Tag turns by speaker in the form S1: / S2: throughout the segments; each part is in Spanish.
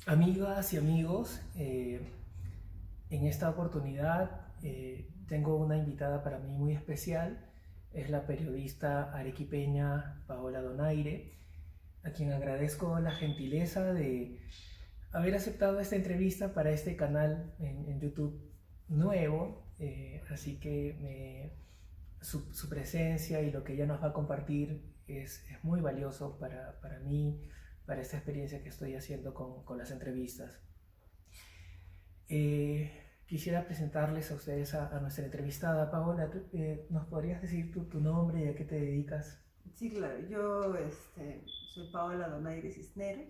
S1: Amigas y amigos, en esta oportunidad tengo una invitada para mí muy especial. Es la periodista arequipeña Paola Donaire, a quien agradezco la gentileza de haber aceptado esta entrevista para este canal en YouTube nuevo. Así que su presencia y lo que ella nos va a compartir es muy valioso para mí, para esta experiencia que estoy haciendo con las entrevistas. Eh, Quisiera presentarles a ustedes a nuestra entrevistada. Paola, ¿nos podrías decir tu nombre y a qué te dedicas?
S2: Sí, claro. Yo soy Paola Donaire Cisneros,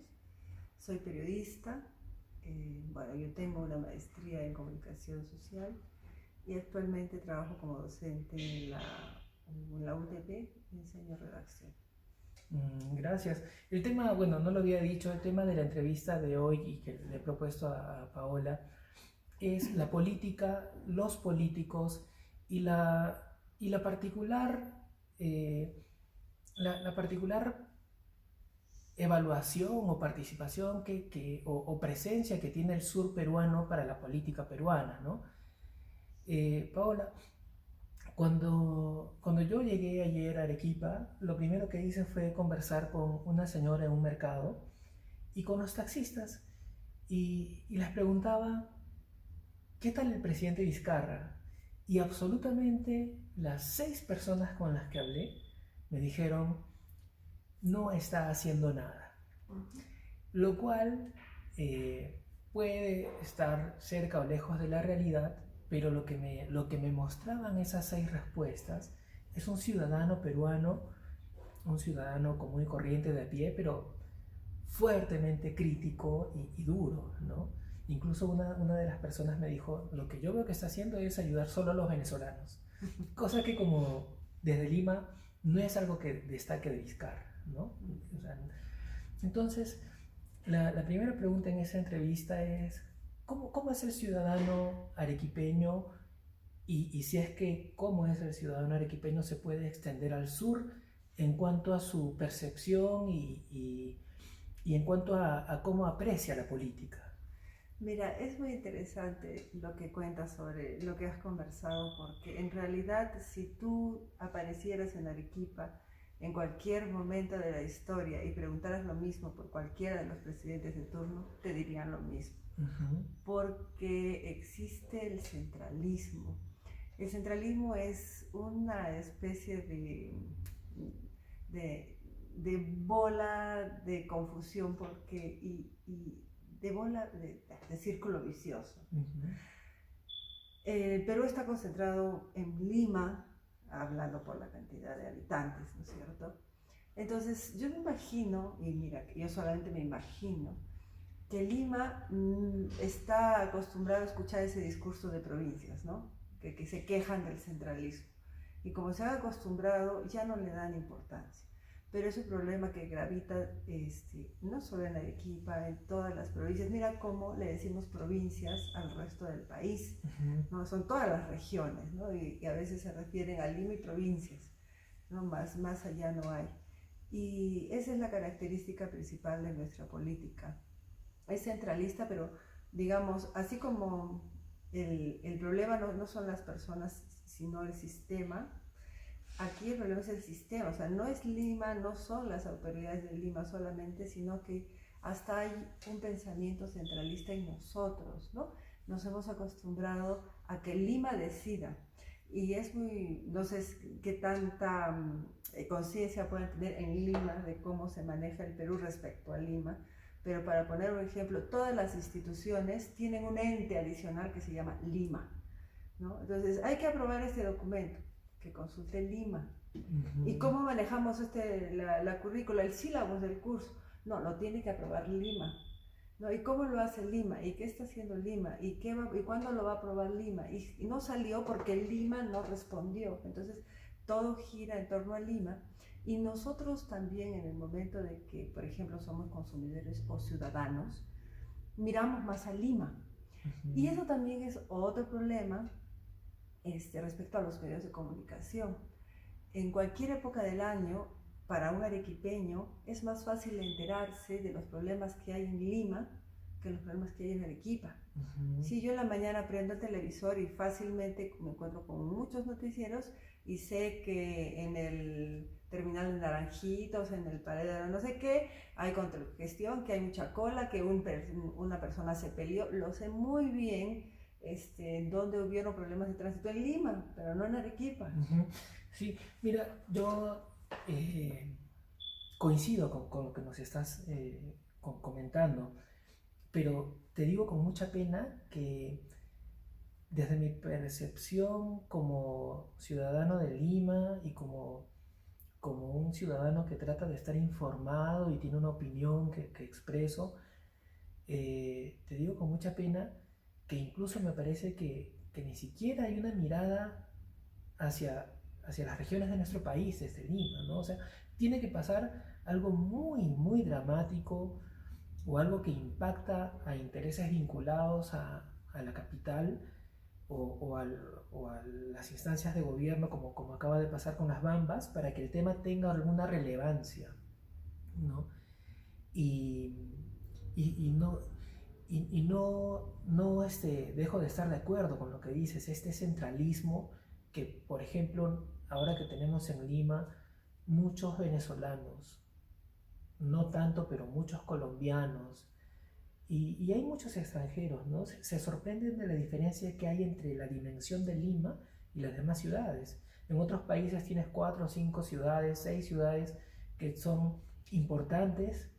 S2: soy periodista. Bueno, yo tengo una maestría en comunicación social y actualmente trabajo como docente en la UTP y enseño redacción.
S1: Gracias. El tema, bueno, no lo había dicho, el tema de la entrevista de hoy y que le he propuesto a Paola es la política, los políticos y la particular, la particular evaluación o participación o presencia que tiene el sur peruano para la política peruana, ¿no? Paola, cuando yo llegué ayer a Arequipa, lo primero que hice fue conversar con una señora en un mercado y con los taxistas y les preguntaba, ¿qué tal el presidente Vizcarra? Y absolutamente las 6 personas con las que hablé me dijeron, no está haciendo nada.
S2: Ujú.
S1: Lo cual puede estar cerca o lejos de la realidad, pero lo que me mostraban esas 6 respuestas es un ciudadano peruano, un ciudadano común y corriente de a pie, pero fuertemente crítico y duro, ¿no? Incluso una de las personas me dijo, lo que yo veo que está haciendo es ayudar solo a los venezolanos, cosa que como desde Lima no es algo que destaque de Vizcarra, ¿no? O sea, entonces, la primera pregunta en esa entrevista es, ¿cómo es el ciudadano arequipeño? Y si es que cómo es el ciudadano arequipeño se puede extender al sur en cuanto a su percepción y en cuanto a cómo aprecia la política.
S2: Mira, es muy interesante lo que cuentas sobre lo que has conversado, porque en realidad si tú aparecieras en Arequipa en cualquier momento de la historia y preguntaras lo mismo por cualquiera de los presidentes de turno, te dirían lo mismo,
S1: Ujú,
S2: porque existe el centralismo. El centralismo es una especie de, de bola de confusión y de bola de círculo vicioso.
S1: ujú.
S2: El Perú está concentrado en Lima, hablando por la cantidad de habitantes, ¿no es cierto? Entonces yo me imagino, y mira, yo solamente me imagino, que Lima está acostumbrado a escuchar ese discurso de provincias, ¿no? Que se quejan del centralismo. Y como se ha acostumbrado, ya no le dan importancia. Pero es un problema que gravita no solo en Arequipa, en todas las provincias. Mira cómo le decimos provincias al resto del país,
S1: Ujú.
S2: ¿no? Son todas las regiones, ¿no? Y a veces se refieren a Lima y provincias, ¿no? Más allá no hay. Y esa es la característica principal de nuestra política. Es centralista, pero digamos, así como el problema no son las personas, sino el sistema, aquí el problema es el sistema, o sea, no es Lima, no son las autoridades de Lima solamente, sino que hasta hay un pensamiento centralista en nosotros, ¿no? Nos hemos acostumbrado a que Lima decida y es muy, no sé qué tanta conciencia pueden tener en Lima de cómo se maneja el Perú respecto a Lima, pero para poner un ejemplo, todas las instituciones tienen un ente adicional que se llama Lima, ¿no? Entonces hay que aprobar este documento, que consulte Lima. ¿Y
S1: Ujú.
S2: cómo manejamos la currícula, el sílabus del curso? No, lo tiene que aprobar Lima. ¿No? ¿Y cómo lo hace Lima? ¿Y qué está haciendo Lima? ¿Y cuándo lo va a aprobar Lima? Y no salió porque Lima no respondió. Entonces, todo gira en torno a Lima. Y nosotros también en el momento de que, por ejemplo, somos consumidores o ciudadanos, miramos más a Lima. Y
S1: Ujú.
S2: eso también es otro problema respecto a los medios de comunicación. En cualquier época del año, para un arequipeño, es más fácil enterarse de los problemas que hay en Lima que los problemas que hay en Arequipa.
S1: Ujú.
S2: Si yo en la mañana prendo el televisor y fácilmente me encuentro con muchos noticieros y sé que en el terminal de Naranjitos, en el paredero no sé qué, hay congestión, que hay mucha cola, que una persona se peleó, lo sé muy bien, donde hubieron problemas de tránsito en Lima, pero no en Arequipa.
S1: Ujú. Sí, mira, yo eh, coincido con lo que nos estás comentando, pero te digo con mucha pena que desde mi percepción como ciudadano de Lima y como un ciudadano que trata de estar informado y tiene una opinión que expreso, te digo con mucha pena que incluso me parece que ni siquiera hay una mirada hacia las regiones de nuestro país, desde Lima, ¿no? O sea, tiene que pasar algo muy, muy dramático o algo que impacta a intereses vinculados a la capital o, al, o, a las instancias de gobierno, como acaba de pasar con las Bambas, para que el tema tenga alguna relevancia, ¿no? Y, y no, y no dejo de estar de acuerdo con lo que dices, este centralismo que, por ejemplo, ahora que tenemos en Lima muchos venezolanos, no tanto, pero muchos colombianos, y hay muchos extranjeros, ¿no? Se sorprenden de la diferencia que hay entre la dimensión de Lima y las demás ciudades. En otros países tienes 4, 5 ciudades, 6 ciudades que son importantes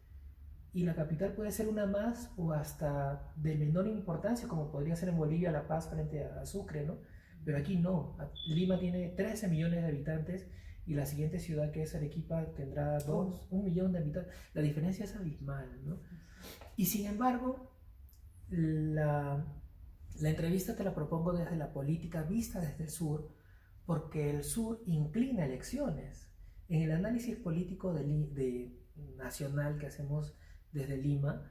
S1: y la capital puede ser una más o hasta de menor importancia, como podría ser en Bolivia La Paz frente a Sucre, ¿no? Pero aquí no. Lima tiene 13 millones de habitantes y la siguiente ciudad, que es Arequipa, tendrá 1 millón de habitantes. La diferencia es abismal, ¿no? Y sin embargo, la, la entrevista te la propongo desde la política vista desde el sur, porque el sur inclina elecciones. En el análisis político nacional que hacemos desde Lima,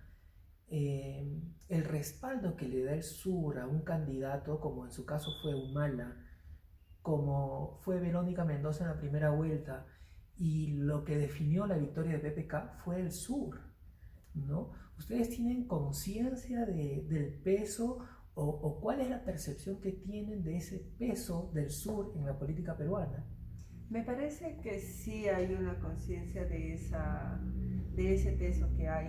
S1: el respaldo que le da el sur a un candidato, como en su caso fue Humala, como fue Verónica Mendoza en la primera vuelta, y lo que definió la victoria de PPK fue el sur, ¿no? ¿Ustedes tienen conciencia del peso o cuál es la percepción que tienen de ese peso del sur en la política peruana?
S2: Me parece que sí hay una conciencia de ese peso que hay.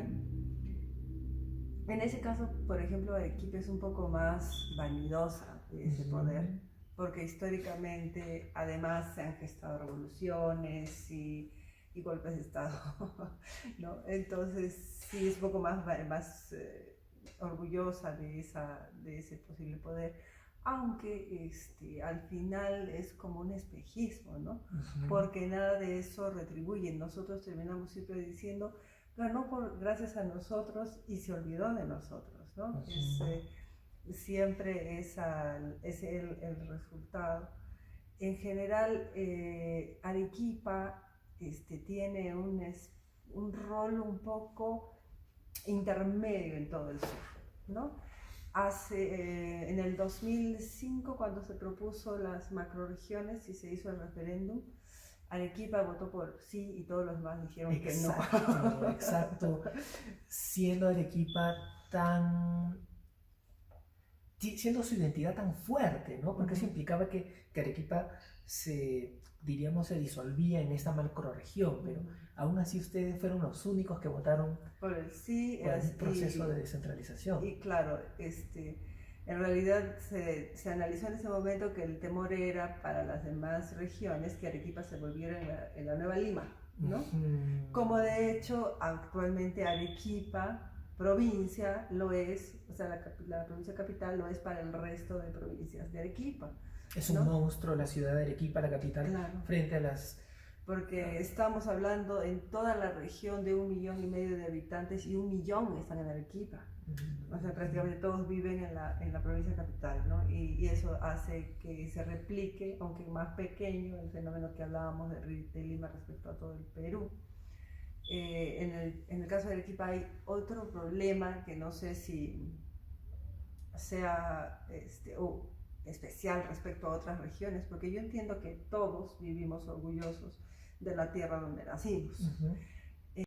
S2: En ese caso, por ejemplo, Arequipa es un poco más vanidosa de ese poder, porque históricamente además se han gestado revoluciones y golpes de Estado, ¿no? Entonces sí es un poco más orgullosa de ese posible poder, aunque al final es como un espejismo, ¿no? Porque nada de eso retribuye. Nosotros terminamos siempre diciendo, ganó gracias a nosotros y se olvidó de nosotros, ¿no? Siempre es el resultado. En general, Arequipa tiene un rol un poco intermedio en todo el sur, ¿no? En el 2005, cuando se propuso las macroregiones y se hizo el referéndum, Arequipa votó por sí y todos los demás dijeron
S1: exacto,
S2: que no.
S1: Exacto. Siendo Arequipa siendo su identidad tan fuerte, ¿no? Porque eso implicaba que Arequipa diríamos, se disolvía en esta macroregión, pero aún así ustedes fueron los únicos que votaron
S2: por el sí,
S1: por el proceso de descentralización.
S2: Y claro, en realidad se analizó en ese momento que el temor era para las demás regiones que Arequipa se volviera en la nueva Lima, ¿no? Como de hecho actualmente Arequipa provincia lo es, o sea, la provincia capital lo es para el resto de provincias de Arequipa.
S1: Es un monstruo la ciudad de Arequipa, la capital, claro, frente a las...
S2: Porque estamos hablando en toda la región de 1,5 millones de habitantes y 1 millón están en Arequipa. O sea, prácticamente todos viven en la provincia capital, ¿no? Y eso hace que se replique, aunque más pequeño, el fenómeno que hablábamos de Lima respecto a todo el Perú. En el caso de Arequipa hay otro problema que no sé si sea especial respecto a otras regiones, porque yo entiendo que todos vivimos orgullosos de la tierra donde nacimos.